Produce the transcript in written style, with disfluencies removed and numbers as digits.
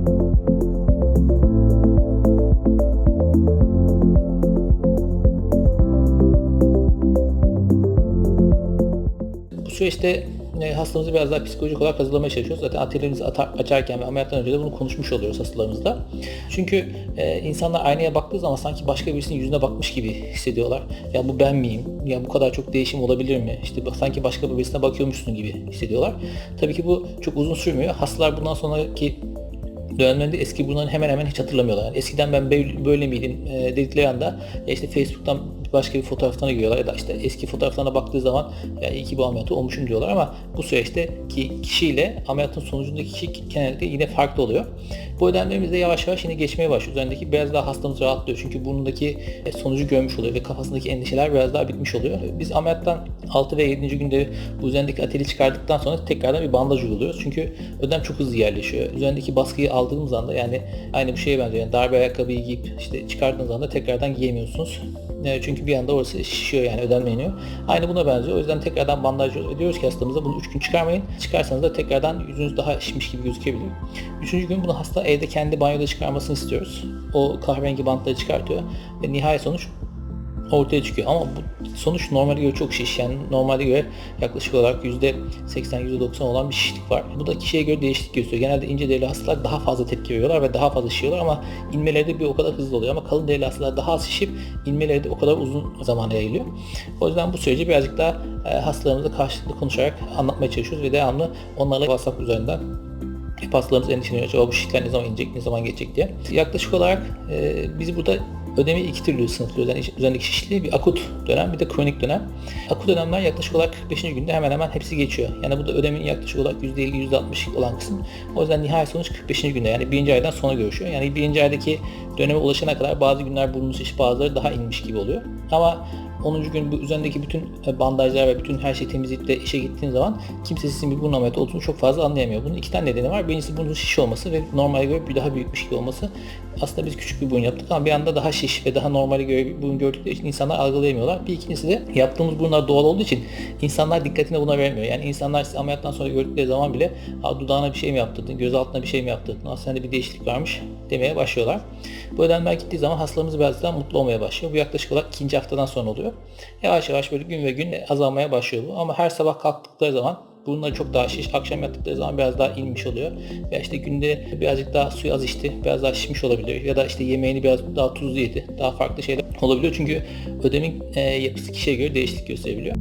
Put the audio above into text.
Bu süreçte hastamızı biraz daha psikolojik olarak hazırlamaya çalışıyoruz. Zaten atölyemizi açarken ve ameliyattan önce de bunu konuşmuş oluyoruz hastalarımızla. Çünkü insanlar aynaya baktığı zaman sanki başka birisinin yüzüne bakmış gibi hissediyorlar. Ya bu ben miyim? Ya bu kadar çok değişim olabilir mi? İşte sanki başka birisine bakıyormuşsun gibi hissediyorlar. Tabii ki bu çok uzun sürmüyor. Hastalar bundan sonraki dönemlerinde eski bunları hemen hemen hiç hatırlamıyorlar. Yani eskiden ben böyle miydim dedikleri anda işte Facebook'tan başka bir fotoğraflarına giriyorlar ya da işte eski fotoğraflarına baktığı zaman ya iyi ki bu ameliyatı olmuşum diyorlar ama bu süreçte ki kişiyle ameliyatın sonucundaki kişi genellikle yine farklı oluyor. Bu ödemlerimiz de yavaş yavaş yine geçmeye başlıyor. Üzerindeki biraz daha hastamız rahatlıyor çünkü burnundaki sonucu görmüş oluyor ve kafasındaki endişeler biraz daha bitmiş oluyor. Biz ameliyattan 6 ve 7. günde bu üzerindeki ateli çıkardıktan sonra tekrardan bir bandaj uyguluyoruz. Çünkü ödem çok hızlı yerleşiyor. Üzerindeki baskıyı aldığımız anda yani aynı bu şeye benziyor. Yani darbe ayakkabıyı giyip işte çıkardığınız anda tekrardan giyemiyorsunuz. Çünkü bir anda orası şişiyor yani ödenme. Aynı buna benziyor. O yüzden tekrardan bandaj ediyoruz ki hastamıza bunu 3 gün çıkarmayın. Çıkarsanız da tekrardan yüzünüz daha şişmiş gibi gözükebilir. 3. gün bunu hasta evde kendi banyoda çıkarmasını istiyoruz. O kahverengi bantları çıkartıyor ve nihayet sonuç ortaya çıkıyor. Ama bu sonuç normale göre çok şiş. Yani normalde göre yaklaşık olarak %80-%90 olan bir şişlik var. Bu da kişiye göre değişiklik gösteriyor. Genelde ince derili hastalar daha fazla tepki veriyorlar ve daha fazla şişiyorlar ama inmeleri de bir o kadar hızlı oluyor. Ama kalın derili hastalar daha az şişip inmeleri de o kadar uzun zamana yayılıyor. O yüzden bu süreci birazcık daha hastalarımızla karşılıklı konuşarak anlatmaya çalışıyoruz ve devamlı onlarla WhatsApp üzerinden hep hastalarımız endişeleniyor. Acaba bu şişler ne zaman inecek, ne zaman geçecek diye. Yaklaşık olarak biz burada ödemi iki türlü sınıflıyoruz. Yani üzerindeki şişliği bir akut dönem bir de kronik dönem. Akut dönemler yaklaşık olarak 45. günde hemen hemen hepsi geçiyor. Yani bu da ödemin yaklaşık olarak %50-%60 olan kısım. O yüzden nihai sonuç 45. günde yani 1. aydan sonra görüşüyor. Yani 1. aydaki döneme ulaşana kadar bazı günler burnun şiş bazıları daha inmiş gibi oluyor. Ama 10. gün bu üzerindeki bütün bandajlar ve bütün her şey temizleyip de işe gittiğin zaman kimse sizin bir burun ameliyatı olduğunu çok fazla anlayamıyor. Bunun iki tane nedeni var. Birincisi burnun şiş olması ve normale göre bir daha büyükmüş gibi olması. Aslında biz küçük bir burun yaptık ama bir anda daha şiş ve daha normale göre bir burun gördükleri için insanlar algılayamıyorlar. Bir ikincisi de yaptığımız burunlar doğal olduğu için insanlar dikkatini buna vermiyor. Yani insanlar sizi ameliyattan sonra gördükleri zaman bile dudağına bir şey mi yaptırdın, göz altına bir şey mi yaptırdın, aslında sende bir değişiklik varmış demeye başlıyorlar. Bu ödemler gittiği zaman hastalarımız biraz daha mutlu olmaya başlıyor. Bu yaklaşık olarak 2. haftadan sonra oluyor. Yavaş yavaş böyle gün ve gün azalmaya başlıyor bu. Ama her sabah kalktıkları zaman burunları çok daha şiş, akşam yattıkları zaman biraz daha inmiş oluyor. Ya işte günde birazcık daha suyu az içti, biraz daha şişmiş olabiliyor. Ya da işte yemeğini biraz daha tuzlu yedi. Daha farklı şeyler olabiliyor. Çünkü ödemin yapısı kişiye göre değişiklik gösterebiliyor.